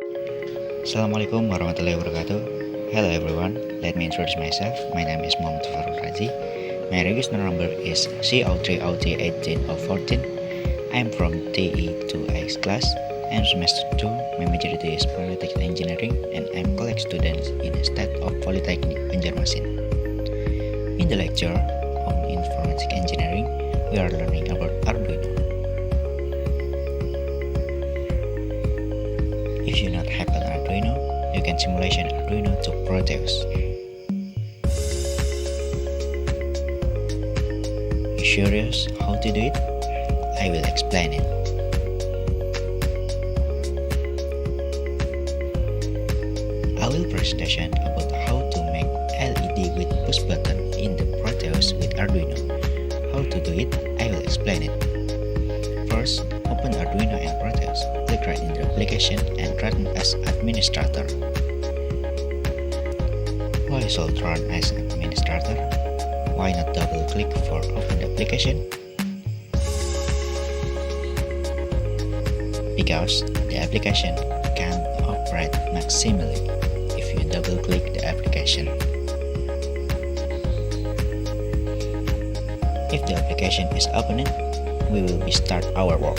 Assalamualaikum warahmatullahi wabarakatuh. Hello everyone, let me introduce myself. My name is Muhammad Farul Razi. My register number is CO3OT1804. I am from TE2X class. I am semester 2. My major is Polytechnic Engineering and I am college student in the State of Polytechnic Banjarmasin. In the lecture on Informatic Engineering, we are learning about Arduino. If you not have an Arduino, you can simulation Arduino to Proteus. You curious how to do it? I will explain it. I will presentation about how to make LED with push button in the Proteus with Arduino. How to do it? I will explain it. First, open Arduino and Proteus. Click right in the application and run as administrator. Why should run as administrator? Why not double click for open the application? Because the application can operate maximally if you double click the application. If the application is opened, we will start our work.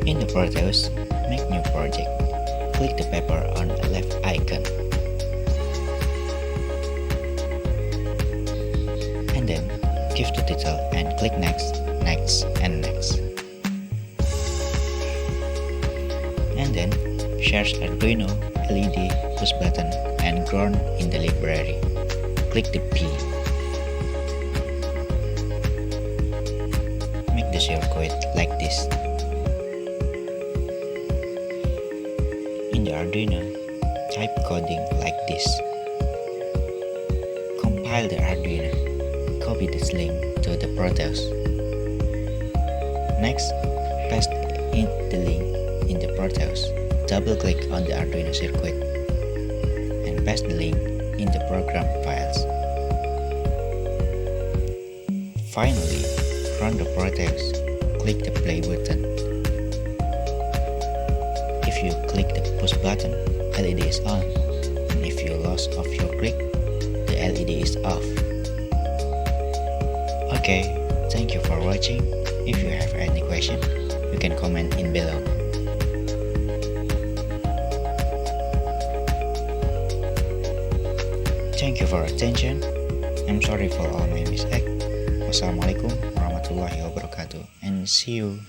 In the Proteus, make new project. Click the paper on the left icon. And then give the title and click next, next, and next. And then search Arduino LED push button and ground in the library. Click the P. Make the circuit like this. In the Arduino, type coding like this. Compile the Arduino. Copy this link to the Proteus. Next, paste in the link in the Proteus. Double click on the Arduino circuit and paste the link in the program files. Finally, run the Proteus. Click the play button. If you click the push button, LED is on, and if you lost off your click, the LED is off. Okay, thank you for watching. If you have any question, you can comment in below. Thank you for attention. I'm sorry for all my mistakes. Wassalamualaikum warahmatullahi wabarakatuh and see you.